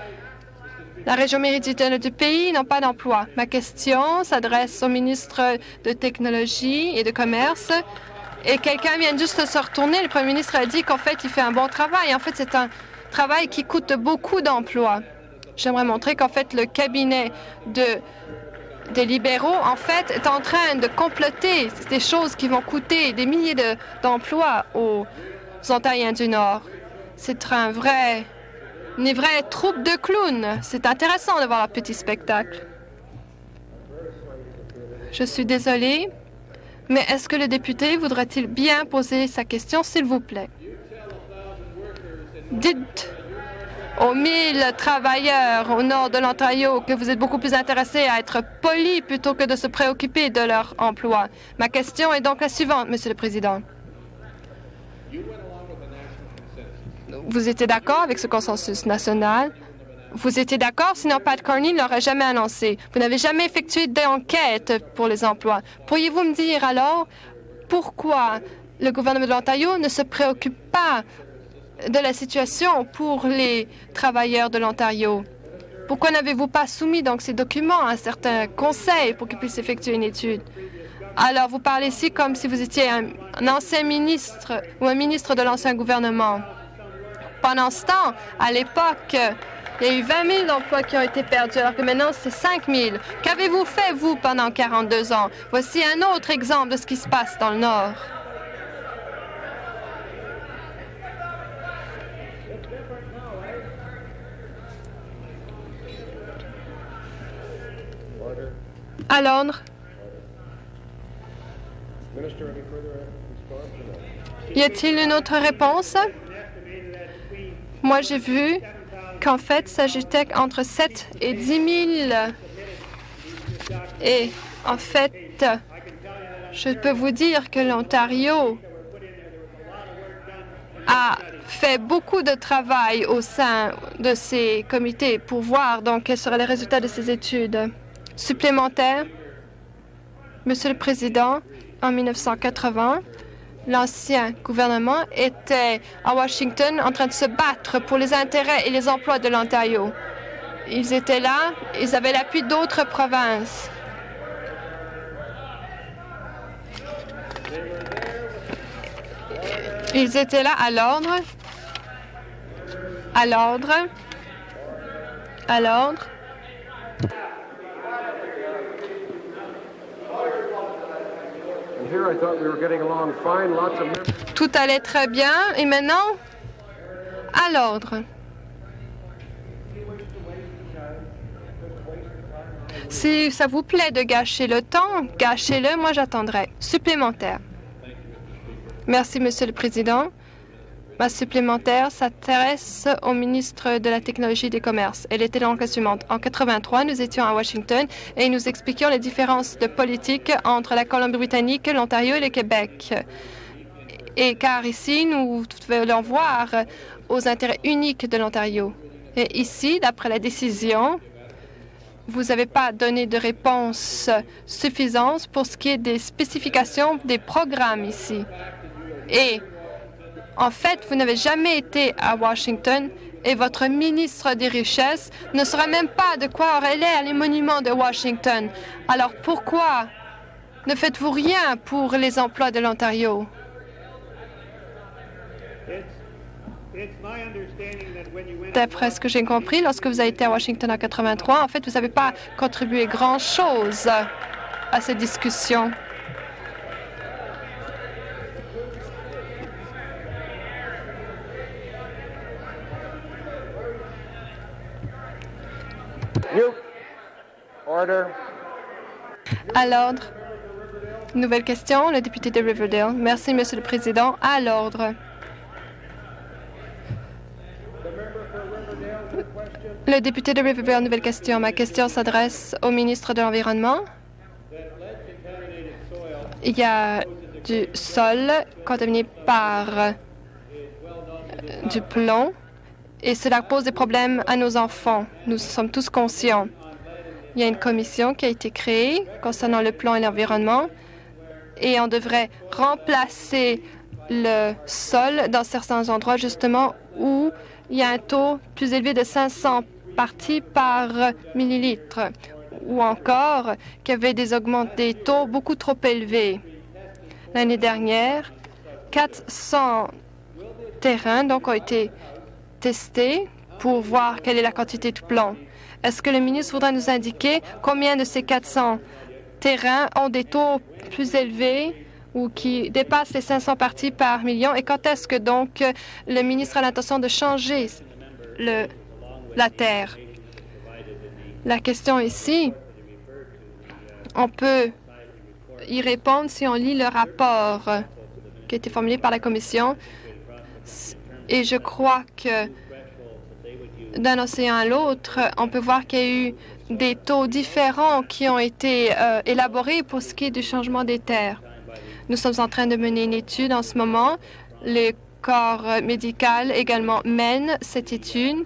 la région méridionale du pays n'ont pas d'emploi. Ma question s'adresse au ministre de Technologie et de Commerce. Et quelqu'un vient juste de se retourner. Le Premier ministre a dit qu'en fait, il fait un bon travail. En fait, c'est un travail qui coûte beaucoup d'emplois. J'aimerais montrer qu'en fait, le cabinet des libéraux, en fait, est en train de comploter des choses qui vont coûter des milliers d'emplois aux Ontariens du Nord. C'est une vraie troupe de clowns. C'est intéressant de voir leur petit spectacle. Je suis désolée, mais est-ce que le député voudrait-il bien poser sa question, s'il vous plaît? Dites aux 1000 travailleurs au nord de l'Ontario que vous êtes beaucoup plus intéressés à être polis plutôt que de se préoccuper de leur emploi. Ma question est donc la suivante, Monsieur le Président. Vous étiez d'accord avec ce consensus national? Vous étiez d'accord, sinon Pat Carney ne l'aurait jamais annoncé. Vous n'avez jamais effectué d'enquête pour les emplois. Pourriez-vous me dire alors pourquoi le gouvernement de l'Ontario ne se préoccupe pas de la situation pour les travailleurs de l'Ontario? Pourquoi n'avez-vous pas soumis donc ces documents à un certain conseil pour qu'ils puissent effectuer une étude? Alors, vous parlez ici comme si vous étiez un ancien ministre ou un ministre de l'ancien gouvernement. Pendant ce temps, à l'époque, il y a eu 20 000 emplois qui ont été perdus, alors que maintenant, c'est 5 000. Qu'avez-vous fait, vous, pendant 42 ans? Voici un autre exemple de ce qui se passe dans le Nord. À l'ordre. Y a-t-il une autre réponse? Moi, j'ai vu qu'en fait, ça s'ajoutait entre 7 et 10 000. Et en fait, je peux vous dire que l'Ontario a fait beaucoup de travail au sein de ces comités pour voir donc quels seraient les résultats de ces études supplémentaires. Monsieur le Président, en 1980, l'ancien gouvernement était à Washington en train de se battre pour les intérêts et les emplois de l'Ontario. Ils étaient là, ils avaient l'appui d'autres provinces. Ils étaient là à l'ordre. À l'ordre. À l'ordre. Tout allait très bien. Et maintenant, à l'ordre. Si ça vous plaît de gâcher le temps, gâchez-le. Moi, j'attendrai. Supplémentaire. Merci, Monsieur le Président. Ma supplémentaire s'intéresse au ministre de la Technologie et des Commerces. Elle était donc la suivante. En 1983, nous étions à Washington et nous expliquions les différences de politique entre la Colombie-Britannique, l'Ontario et le Québec. Et car ici, nous voulons voir aux intérêts uniques de l'Ontario. Et ici, d'après la décision, vous n'avez pas donné de réponse suffisante pour ce qui est des spécifications des programmes ici. Et en fait, vous n'avez jamais été à Washington et votre ministre des Richesses ne saura même pas de quoi auraient l'air les monuments de Washington. Alors pourquoi ne faites-vous rien pour les emplois de l'Ontario? D'après ce que j'ai compris, lorsque vous avez été à Washington en 1983, en fait, vous n'avez pas contribué grand-chose à cette discussion. À l'ordre. Nouvelle question, le député de Riverdale. Merci, Monsieur le Président. À l'ordre. Le député de Riverdale, nouvelle question. Ma question s'adresse au ministre de l'Environnement. Il y a du sol contaminé par du plomb et cela pose des problèmes à nos enfants. Nous sommes tous conscients. Il y a une commission qui a été créée concernant le plomb et l'environnement et on devrait remplacer le sol dans certains endroits justement où il y a un taux plus élevé de 500 parties par millilitre ou encore qu'il y avait des taux beaucoup trop élevés. L'année dernière, 400 terrains donc, ont été testés pour voir quelle est la quantité de plomb. Est-ce que le ministre voudra nous indiquer combien de ces 400 terrains ont des taux plus élevés ou qui dépassent les 500 parties par million? Et quand est-ce que donc le ministre a l'intention de changer la terre? La question ici, on peut y répondre si on lit le rapport qui a été formulé par la Commission. Et je crois que d'un océan à l'autre, on peut voir qu'il y a eu des taux différents qui ont été élaborés pour ce qui est du changement des terres. Nous sommes en train de mener une étude en ce moment. Le corps médical également mène cette étude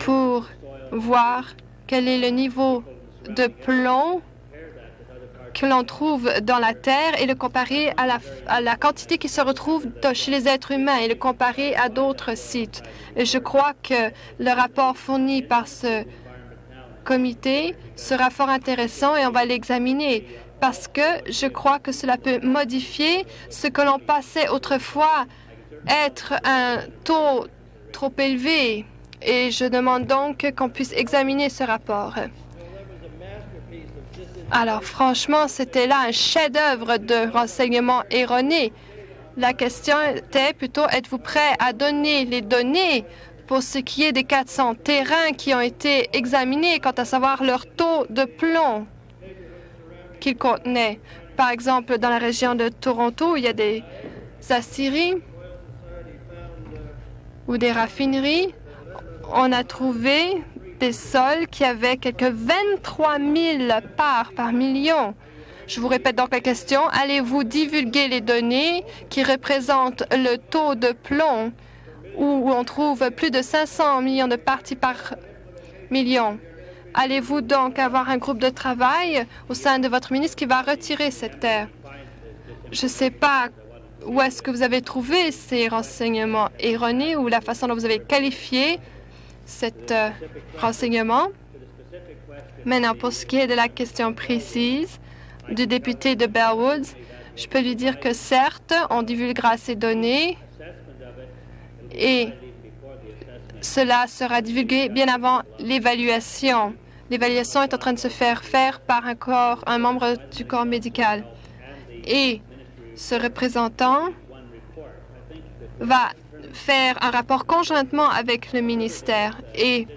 pour voir quel est le niveau de plomb que l'on trouve dans la Terre et le comparer à la quantité qui se retrouve chez les êtres humains et le comparer à d'autres sites. Et je crois que le rapport fourni par ce comité sera fort intéressant et on va l'examiner parce que je crois que cela peut modifier ce que l'on pensait autrefois être un taux trop élevé. Et je demande donc qu'on puisse examiner ce rapport. Alors, franchement, c'était là un chef-d'œuvre de renseignements erronés. La question était plutôt, êtes-vous prêt à donner les données pour ce qui est des 400 terrains qui ont été examinés quant à savoir leur taux de plomb qu'ils contenaient? Par exemple, dans la région de Toronto, il y a des aciéries ou des raffineries. On a trouvé des sols qui avaient quelques 23 000 parts par million. Je vous répète donc la question. Allez-vous divulguer les données qui représentent le taux de plomb où on trouve plus de 500 millions de parties par million? Allez-vous donc avoir un groupe de travail au sein de votre ministre qui va retirer cette terre? Je ne sais pas où est-ce que vous avez trouvé ces renseignements erronés ou la façon dont vous avez qualifié cet renseignement. Maintenant, pour ce qui est de la question précise du député de Bellwoods, je peux lui dire que certes, on divulguera ces données et cela sera divulgué bien avant l'évaluation. L'évaluation est en train de se faire par un membre du corps médical. Et ce représentant va faire un rapport conjointement avec le ministère. Et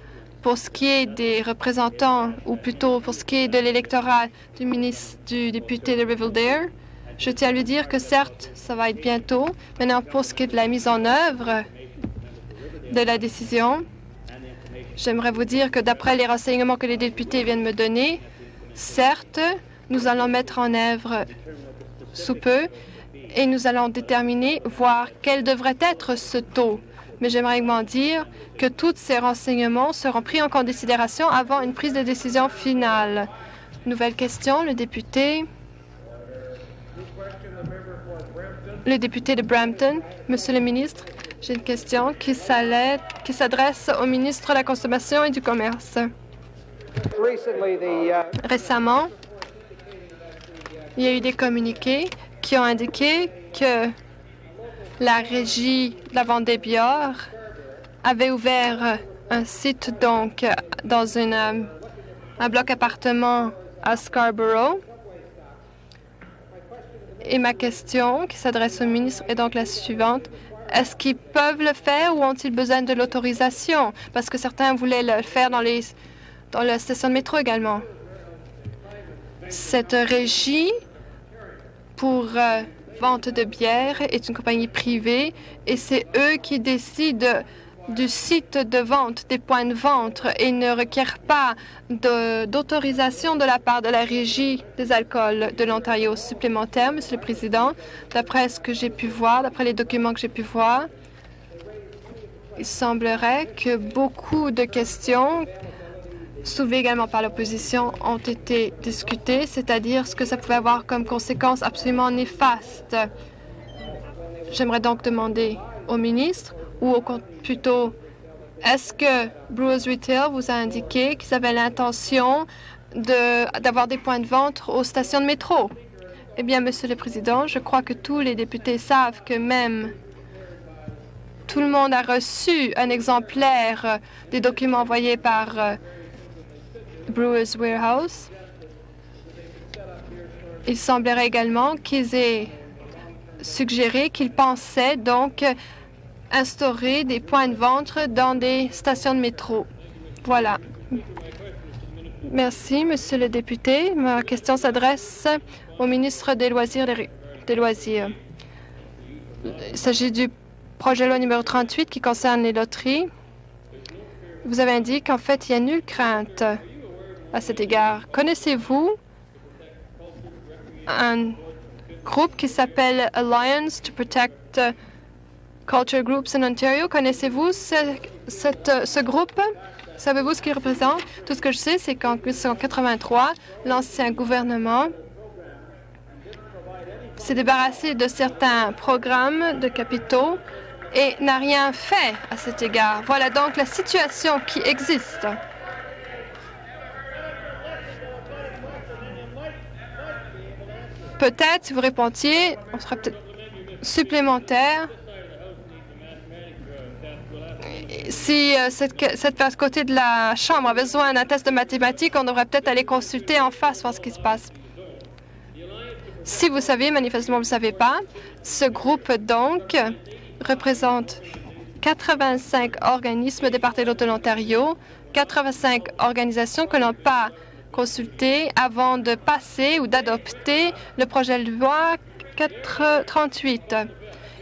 pour ce qui est des représentants, ou plutôt pour ce qui est de l'électorat du député de Riverdale, je tiens à lui dire que certes, ça va être bientôt. Maintenant, pour ce qui est de la mise en œuvre de la décision, j'aimerais vous dire que d'après les renseignements que les députés viennent me donner, certes, nous allons mettre en œuvre sous peu et nous allons déterminer, voir quel devrait être ce taux. Mais j'aimerais également dire que tous ces renseignements seront pris en considération avant une prise de décision finale. Nouvelle question, le député de Brampton. Monsieur le ministre, j'ai une question qui s'adresse au ministre de la Consommation et du Commerce. Récemment, il y a eu des communiqués qui ont indiqué que la régie de la vente des bières avait ouvert un site donc dans un bloc appartement à Scarborough. Et ma question qui s'adresse au ministre est donc la suivante. Est-ce qu'ils peuvent le faire ou ont-ils besoin de l'autorisation? Parce que certains voulaient le faire dans la station de métro également. Cette régie pour vente de bière est une compagnie privée et c'est eux qui décident du site de vente, des points de vente et ne requièrent pas d'autorisation de la part de la Régie des alcools de l'Ontario supplémentaire, Monsieur le Président. D'après ce que j'ai pu voir, d'après les documents que j'ai pu voir, il semblerait que beaucoup de questions soulevées également par l'opposition ont été discutées, c'est-à-dire ce que ça pouvait avoir comme conséquence absolument néfaste. J'aimerais donc demander au ministre, ou plutôt, est-ce que Brewers Retail vous a indiqué qu'ils avaient l'intention d'avoir des points de vente aux stations de métro? Eh bien, Monsieur le Président, je crois que tous les députés savent que même tout le monde a reçu un exemplaire des documents envoyés par Brewers Warehouse. Il semblerait également qu'ils aient suggéré qu'ils pensaient donc instaurer des points de vente dans des stations de métro. Voilà. Merci, Monsieur le député. Ma question s'adresse au ministre des Loisirs. Il s'agit du projet de loi numéro 38 qui concerne les loteries. Vous avez indiqué qu'en fait, il n'y a nulle crainte à cet égard. Connaissez-vous un groupe qui s'appelle Alliance to Protect Culture Groups in Ontario? Connaissez-vous ce groupe? Savez-vous ce qu'il représente? Tout ce que je sais, c'est qu'en 1983, l'ancien gouvernement s'est débarrassé de certains programmes de capitaux et n'a rien fait à cet égard. Voilà donc la situation qui existe. Peut-être, si vous répondiez, on sera peut-être supplémentaire. Si cette côté de la Chambre a besoin d'un test de mathématiques, on devrait peut-être aller consulter en face, voir ce qui se passe. Si vous savez, manifestement vous ne savez pas, ce groupe donc représente 85 organismes des parties de l'Ontario, 85 organisations que l'on n'a pas consultées avant de passer ou d'adopter le projet de loi 438.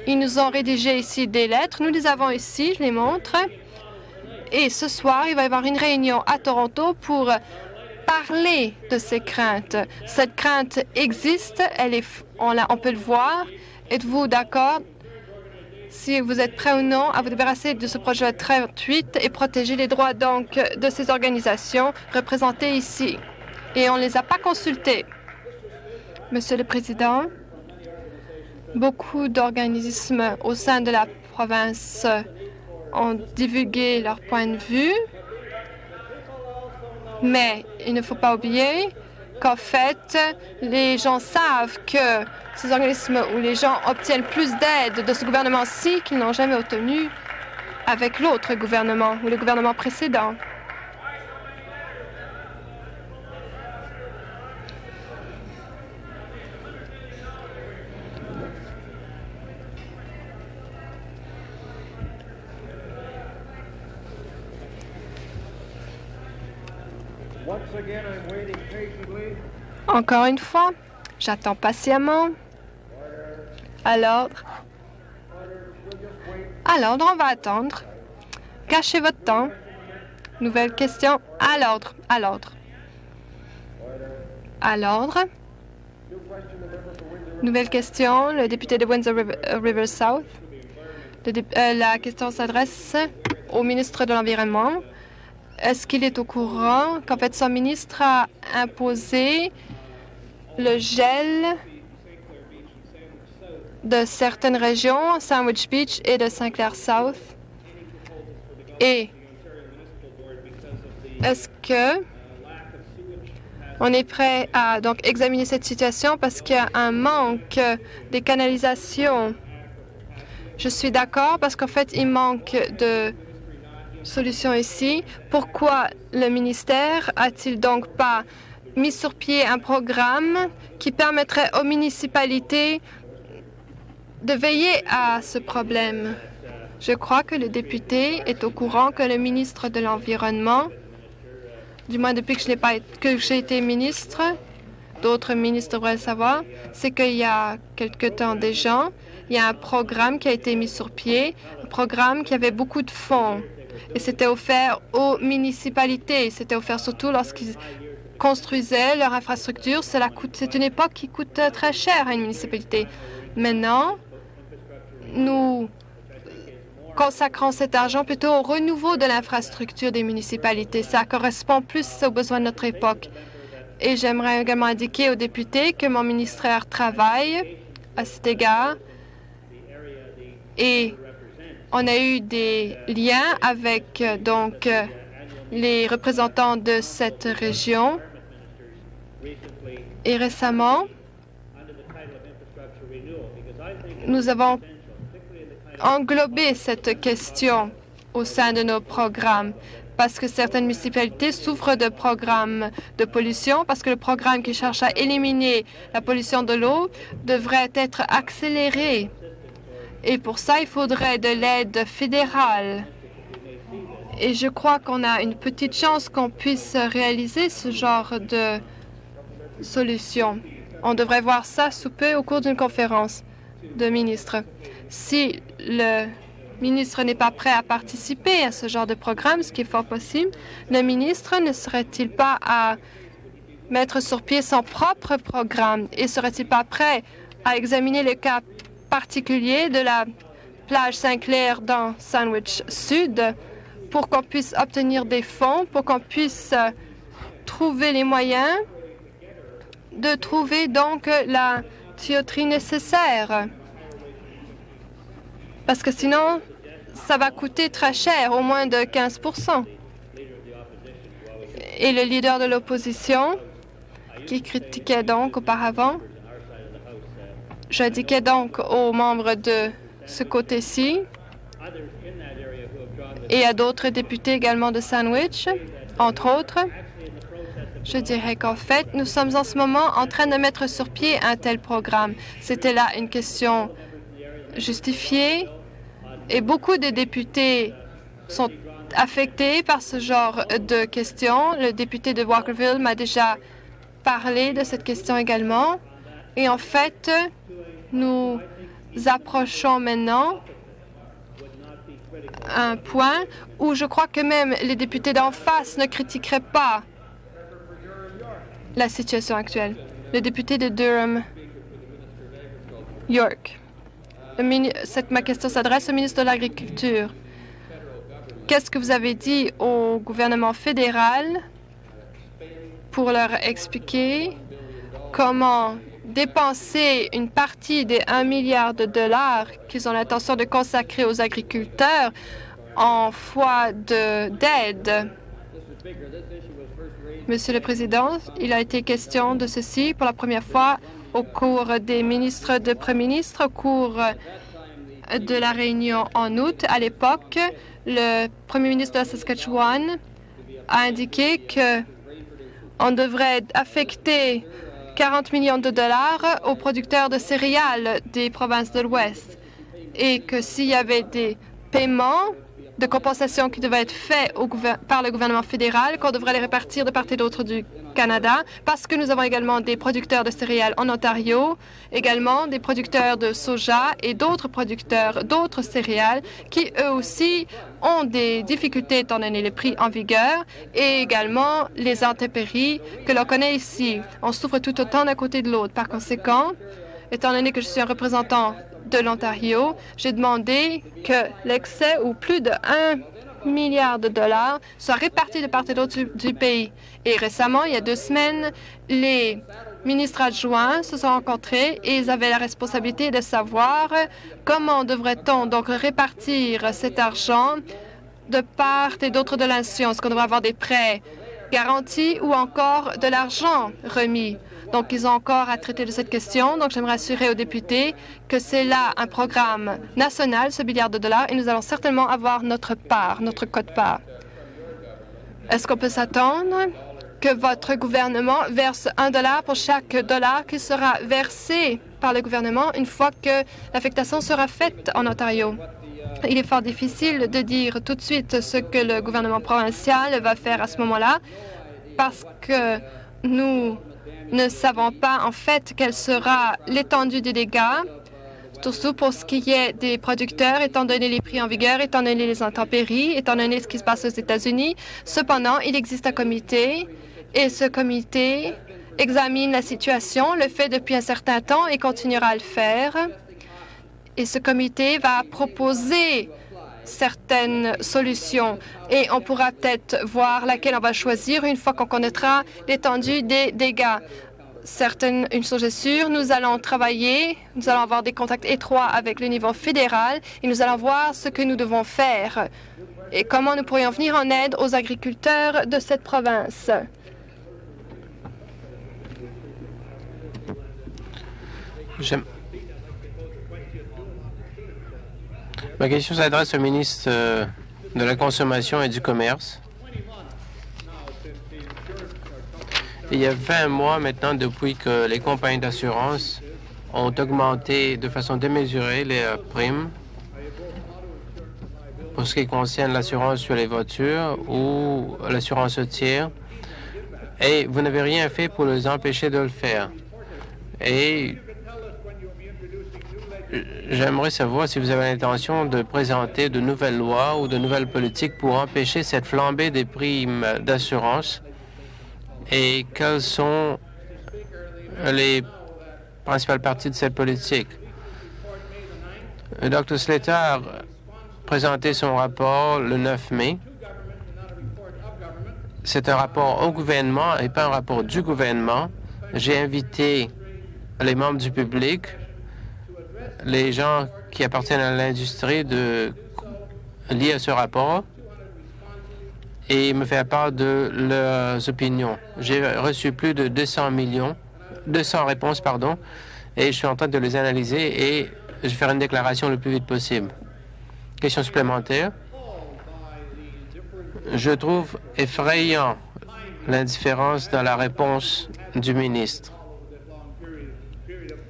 Ils nous ont rédigé ici des lettres. Nous les avons ici, je les montre. Et ce soir, il va y avoir une réunion à Toronto pour parler de ces craintes. Cette crainte existe, on peut le voir. Êtes-vous d'accord, si vous êtes prêt ou non, à vous débarrasser de ce projet 38 et protéger les droits donc de ces organisations représentées ici? Et on ne les a pas consultées. Monsieur le Président, beaucoup d'organismes au sein de la province ont divulgué leur point de vue, mais il ne faut pas oublier qu'en fait, les gens savent que ces organismes où les gens obtiennent plus d'aide de ce gouvernement-ci qu'ils n'ont jamais obtenu avec l'autre gouvernement ou le gouvernement précédent. Encore une fois, j'attends patiemment. À l'ordre. À l'ordre, on va attendre. Cachez votre temps. Nouvelle question. À l'ordre. À l'ordre. À l'ordre. Nouvelle question. Le député de Windsor River South. La question s'adresse au ministre de l'Environnement. Est-ce qu'il est au courant qu'en fait son ministre a imposé le gel de certaines régions, Sandwich Beach et de Sinclair South? Et est-ce que on est prêt à donc examiner cette situation parce qu'il y a un manque des canalisations? Je suis d'accord parce qu'en fait, il manque de solutions ici. Pourquoi le ministère a-t-il donc pas mis sur pied un programme qui permettrait aux municipalités de veiller à ce problème? Je crois que le député est au courant que le ministre de l'Environnement, du moins depuis que j'ai été ministre, d'autres ministres devraient le savoir, c'est qu'il y a quelque temps déjà, il y a un programme qui a été mis sur pied, un programme qui avait beaucoup de fonds. Et c'était offert aux municipalités. C'était offert surtout lorsqu'ils construisaient leur infrastructure. C'est une époque qui coûte très cher à une municipalité. Maintenant, nous consacrons cet argent plutôt au renouveau de l'infrastructure des municipalités. Ça correspond plus aux besoins de notre époque. Et j'aimerais également indiquer aux députés que mon ministère travaille à cet égard. Et on a eu des liens avec donc les représentants de cette région. Et récemment, nous avons englobé cette question au sein de nos programmes parce que certaines municipalités souffrent de programmes de pollution, parce que le programme qui cherche à éliminer la pollution de l'eau devrait être accéléré. Et pour ça, il faudrait de l'aide fédérale. Et je crois qu'on a une petite chance qu'on puisse réaliser ce genre de solution. On devrait voir ça sous peu au cours d'une conférence de ministres. Si le ministre n'est pas prêt à participer à ce genre de programme, ce qui est fort possible, le ministre ne serait-il pas à mettre sur pied son propre programme et serait-il pas prêt à examiner le cas particulier de la plage Sinclair dans Sandwich Sud pour qu'on puisse obtenir des fonds, pour qu'on puisse trouver les moyens de trouver donc la tuyauterie nécessaire. Parce que sinon, ça va coûter très cher, au moins de 15%. Et le leader de l'opposition, qui critiquait donc auparavant, j'indiquais donc aux membres de ce côté-ci et à d'autres députés également de Sandwich, entre autres, je dirais qu'en fait, nous sommes en ce moment en train de mettre sur pied un tel programme. C'était là une question justifiée et beaucoup de députés sont affectés par ce genre de questions. Le député de Walkerville m'a déjà parlé de cette question également. Et en fait, nous approchons maintenant un point où je crois que même les députés d'en face ne critiqueraient pas la situation actuelle. Le député de Durham, York. Ma question s'adresse au ministre de l'Agriculture. Qu'est-ce que vous avez dit au gouvernement fédéral pour leur expliquer comment dépenser une partie des 1 milliard de dollars qu'ils ont l'intention de consacrer aux agriculteurs en foi d'aide? Monsieur le Président, il a été question de ceci pour la première fois au cours des ministres de Premier ministre, au cours de la réunion en août. À l'époque, le Premier ministre de la Saskatchewan a indiqué qu'on devrait affecter 40 millions de dollars aux producteurs de céréales des provinces de l'Ouest et que s'il y avait des paiements de compensation qui devaient être faits par le gouvernement fédéral, qu'on devrait les répartir de part et d'autre du Canada, parce que nous avons également des producteurs de céréales en Ontario, également des producteurs de soja et d'autres producteurs d'autres céréales qui, eux aussi, ont des difficultés étant donné les prix en vigueur et également les intempéries que l'on connaît ici. On souffre tout autant d'un côté de l'autre. Par conséquent, étant donné que je suis un représentant de l'Ontario, j'ai demandé que l'excès ou plus de 1 milliard de dollars soit réparti de part et d'autre du pays. Et récemment, il y a 2 semaines, les ministres adjoints se sont rencontrés et ils avaient la responsabilité de savoir comment devrait-on donc répartir cet argent de part et d'autre de la nation. Est-ce qu'on devrait avoir des prêts garantis ou encore de l'argent remis? Donc, ils ont encore à traiter de cette question. Donc, j'aimerais assurer aux députés que c'est là un programme national, ce milliard de dollars, et nous allons certainement avoir notre part, notre quote-part. Est-ce qu'on peut s'attendre que votre gouvernement verse $1 pour chaque dollar qui sera versé par le gouvernement une fois que l'affectation sera faite en Ontario? Il est fort difficile de dire tout de suite ce que le gouvernement provincial va faire à ce moment-là parce que nous ne savons pas en fait quelle sera l'étendue des dégâts, surtout pour ce qui est des producteurs, étant donné les prix en vigueur, étant donné les intempéries, étant donné ce qui se passe aux États-Unis. Cependant, il existe un comité et ce comité examine la situation, le fait depuis un certain temps et continuera à le faire. Et ce comité va proposer certaines solutions et on pourra peut-être voir laquelle on va choisir une fois qu'on connaîtra l'étendue des dégâts. Une chose est sûre, nous allons travailler, nous allons avoir des contacts étroits avec le niveau fédéral et nous allons voir ce que nous devons faire et comment nous pourrions venir en aide aux agriculteurs de cette province. Ma question s'adresse au ministre de la Consommation et du Commerce. Il y a 20 mois maintenant depuis que les compagnies d'assurance ont augmenté de façon démesurée les primes pour ce qui concerne l'assurance sur les voitures ou l'assurance routière. Et vous n'avez rien fait pour les empêcher de le faire. Et j'aimerais savoir si vous avez l'intention de présenter de nouvelles lois ou de nouvelles politiques pour empêcher cette flambée des primes d'assurance et quelles sont les principales parties de cette politique. Le Dr. Slater a présenté son rapport le 9 mai. C'est un rapport au gouvernement et pas un rapport du gouvernement. J'ai invité les membres du public, les gens qui appartiennent à l'industrie de lire ce rapport et me faire part de leurs opinions. J'ai reçu plus de 200 réponses, et je suis en train de les analyser et je vais faire une déclaration le plus vite possible. Question supplémentaire. Je trouve effrayant l'indifférence dans la réponse du ministre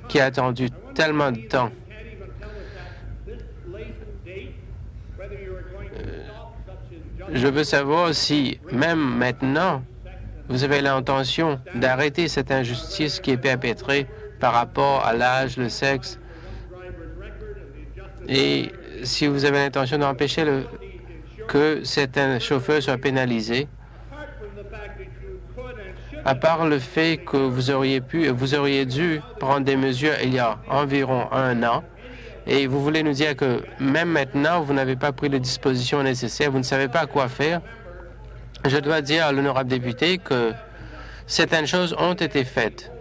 qui a attendu tellement de temps. Je veux savoir si, même maintenant, vous avez l'intention d'arrêter cette injustice qui est perpétrée par rapport à l'âge, le sexe, et si vous avez l'intention d'empêcher que certains chauffeurs soient pénalisés, à part le fait que vous auriez dû prendre des mesures il y a environ 1 an, et vous voulez nous dire que même maintenant, vous n'avez pas pris les dispositions nécessaires, vous ne savez pas quoi faire. Je dois dire à l'honorable député que certaines choses ont été faites.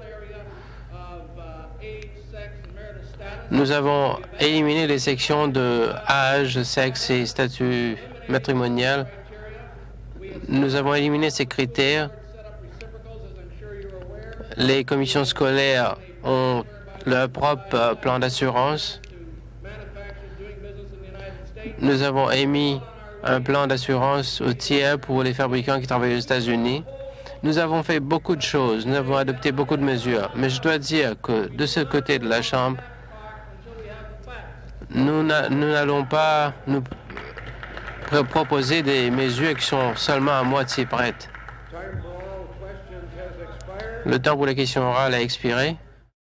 Nous avons éliminé les sections de âge, sexe et statut matrimonial. Nous avons éliminé ces critères. Les commissions scolaires ont leur propre plan d'assurance. Nous avons émis un plan d'assurance au tiers pour les fabricants qui travaillent aux États-Unis. Nous avons fait beaucoup de choses. Nous avons adopté beaucoup de mesures. Mais je dois dire que de ce côté de la Chambre, nous n'allons pas nous proposer des mesures qui sont seulement à moitié prêtes. Le temps pour les questions orales a expiré.